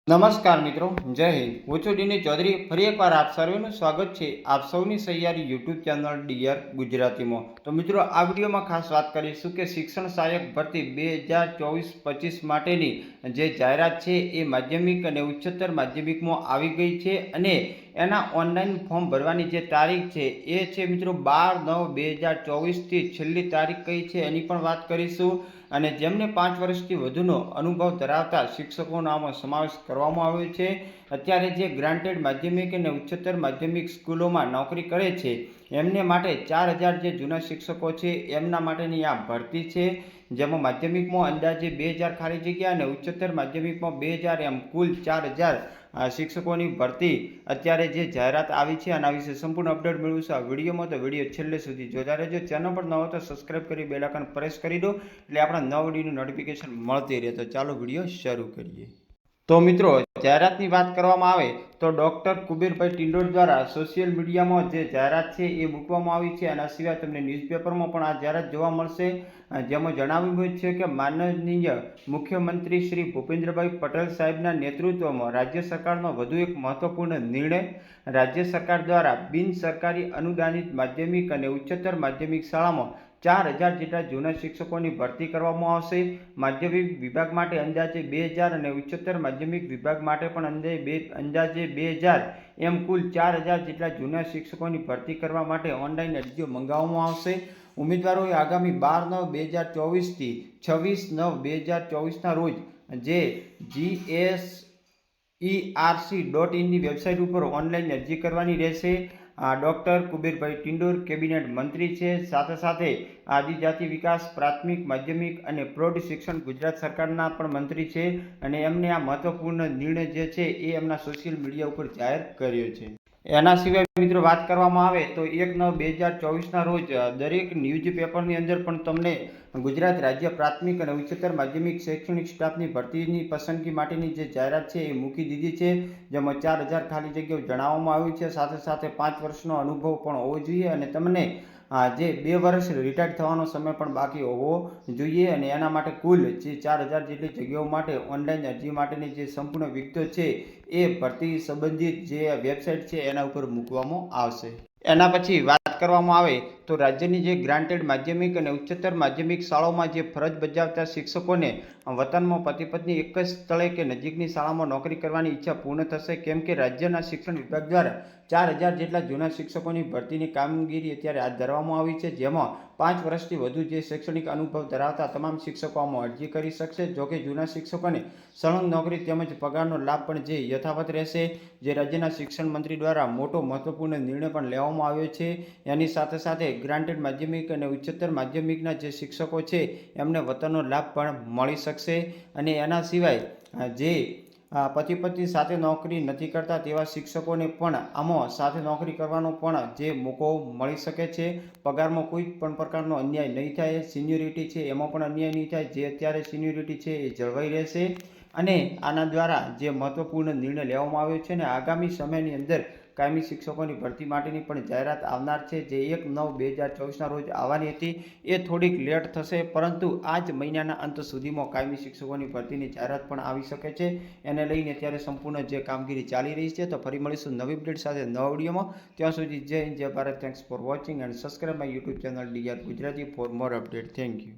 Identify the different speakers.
Speaker 1: નમસ્કાર મિત્રો, જય હિન્દ. હું છું ડીની ચૌધરી. ફરી એકવાર આપ સર્વેનું સ્વાગત છે આપ સૌની સહિયારી યુટ્યુબ ચેનલ ડીઆર ગુજરાતીમાં. તો મિત્રો, આ વિડીયોમાં ખાસ વાત કરીશું કે શિક્ષણ સહાયક ભરતી 2024-25 માટેની જે જાહેરાત છે એ માધ્યમિક અને ઉચ્ચતર માધ્યમિકમાં આવી ગઈ છે અને એના ઓનલાઈન ફોર્મ ભરવાની જે તારીખ છે એ છે મિત્રો 12/9/2024 છેલ્લી તારીખ કઈ છે એની પણ વાત કરીશું. અને જેમને 5 વર્ષથી વધુનો અનુભવ ધરાવતા શિક્ષકોનો આમાં સમાવેશ કરવામાં આવ્યો છે. અત્યારે જે ગ્રાન્ટેડ માધ્યમિક અને ઉચ્ચતર માધ્યમિક સ્કૂલોમાં નોકરી કરે છે એમને માટે 4000 જે જૂના શિક્ષકો છે એમના માટેની આ ભરતી છે, જેમાં માધ્યમિકમાં અંદાજે 2000 ખાલી જગ્યા અને ઉચ્ચતર માધ્યમિકમાં 2000 એમ કુલ 4000 શિક્ષકોની ભરતી અત્યારે જે જાહેરાત આવી છે આના વિશે સંપૂર્ણ અપડેટ મેળવીશું આ વિડીયોમાં. તો વિડીયો છેલ્લે સુધી જોતા રહેજો. ચેનલ પર ન હોય તો સબસ્ક્રાઇબ કરી બેલ આઇકન પ્રેસ કરી દો એટલે આપણા નવા વિડીયોની નોટિફિકેશન મળતી રહે. તો ચાલો વિડીયો શરૂ કરીએ. તો મિત્રો, જાહેરાતની વાત કરવામાં આવે તો ડૉક્ટર કુબેરભાઈ ટિંડોર દ્વારા સોશિયલ મીડિયામાં જે જાહેરાત છે એ મૂકવામાં આવી છે. આના સિવાય તમને ન્યૂઝપેપરમાં પણ આ જાહેરાત જોવા મળશે, જેમાં જણાવ્યું છે કે માનનીય મુખ્યમંત્રી શ્રી ભૂપેન્દ્રભાઈ પટેલ સાહેબના નેતૃત્વમાં રાજ્ય સરકારનો વધુ એક મહત્વપૂર્ણ નિર્ણય. રાજ્ય સરકાર દ્વારા બિન સરકારી અનુદાનિત માધ્યમિક અને ઉચ્ચતર માધ્યમિક શાળામાં 4000 જેટલા જૂના શિક્ષકોની ભરતી કરવામાં આવશે. માધ્યમિક વિભાગ માટે અંદાજે 2000 અને ઉચ્ચતર માધ્યમિક વિભાગ માટે પણ અંદાજે 2000 એમ કુલ 4000 જેટલા જૂના શિક્ષકોની ભરતી કરવા માટે ઓનલાઈન અરજીઓ મંગાવવામાં આવશે. ઉમેદવારોએ આગામી 12/9/2024 થી 26/9/2024 રોજ જે GSERC.in ની વેબસાઇટ ઉપર ઓનલાઈન અરજી કરવાની રહેશે. ડૉક્ટર કુબેરભાઈ ટિંડોર કેબિનેટ મંત્રી છે, સાથે સાથે આદિજાતિ વિકાસ, પ્રાથમિક, માધ્યમિક અને પ્રૌઢ શિક્ષણ ગુજરાત સરકારના પણ મંત્રી છે અને એમને આ મહત્વપૂર્ણ નિર્ણય જે છે એ એમના સોશિયલ મીડિયા ઉપર જાહેર કર્યો છે. એના સિવાય મિત્રો વાત કરવામાં આવે તો 1/9/2024 રોજ દરેક ન્યૂઝ પેપરની અંદર પણ તમને ગુજરાત રાજ્ય પ્રાથમિક અને ઉચ્ચતર માધ્યમિક શૈક્ષણિક સ્ટાફની ભરતીની પસંદગી માટેની જે જાહેરાત છે એ મૂકી દીધી છે, જેમાં 4000 ખાલી જગ્યાઓ જણાવવામાં આવ્યું છે. સાથે સાથે 5 વર્ષનો અનુભવ પણ હોવો જોઈએ અને તમને જે 2 વર્ષ રિટાયર થવાનો સમય પણ બાકી હોવો જોઈએ અને એના માટે કુલ જે 4000 જેટલી જગ્યાઓ માટે ઓનલાઈન અરજી માટેની જે સંપૂર્ણ વિગતો છે એ ભરતી સંબંધિત જે વેબસાઇટ છે એના ઉપર મૂકવામાં આવશે. એના પછી વાત કરવામાં આવે તો રાજ્યની જે ગ્રાન્ટેડ માધ્યમિક અને ઉચ્ચતર માધ્યમિક શાળાઓમાં જે ફરજ બજાવતા શિક્ષકોને વતનમાં પતિ પત્ની એક જ સ્થળે કે નજીકની શાળામાં નોકરી કરવાની ઈચ્છા પૂર્ણ થશે, કેમ કે રાજ્યના શિક્ષણ વિભાગ દ્વારા 4000 જેટલા જૂના શિક્ષકોની ભરતીની કામગીરી અત્યારે હાથ ધરવામાં આવી છે, જેમાં 5 વર્ષથી વધુ જે શૈક્ષણિક અનુભવ ધરાવતા તમામ શિક્ષકો આમાં અરજી કરી શકશે. જોકે જૂના શિક્ષકોને સળંગ નોકરી તેમજ પગારનો લાભ પણ જે યથાવત રહેશે. જે રાજ્યના શિક્ષણ મંત્રી દ્વારા મોટો મહત્વપૂર્ણ નિર્ણય પણ લેવામાં આવ્યો છે. એની સાથે સાથે ગ્રાન્ટેડ માધ્યમિક અને ઉચ્ચતર માધ્યમિકના જે શિક્ષકો છે એમને વતનનો લાભ પણ મળી શકશે. અને એના સિવાય જે પતિ પત્ની સાથે નોકરી નથી કરતા તેવા શિક્ષકોને પણ આમાં સાથે નોકરી કરવાનો પણ જે મોકો મળી શકે છે. પગારમાં કોઈ પણ પ્રકારનો અન્યાય નહીં થાય. સિનિયોરિટી છે એમાં પણ અન્યાય નહીં થાય. જે અત્યારે સિનિયોરિટી છે એ જળવાઈ રહેશે અને આના દ્વારા જે મહત્વપૂર્ણ નિર્ણય લેવામાં આવ્યો છે ને આગામી સમયની અંદર કાયમી શિક્ષકોની ભરતી માટેની પણ જાહેરાત આવનાર છે, જે 1/9/2024 રોજ આવવાની હતી. એ થોડીક લેટ થશે, પરંતુ આ જ મહિનાના અંત સુધીમાં કાયમી શિક્ષકોની ભરતીની જાહેરાત પણ આવી શકે છે. એને લઈને અત્યારે સંપૂર્ણ જે કામગીરી ચાલી રહી છે. તો ફરી મળીશું નવી અપડેટ સાથે નવા વિડીયોમાં. ત્યાં સુધી જય હિન્દ, જય Bharat. Thanks for watching and subscribe my YouTube channel DR Gujarati for more update. Thank you.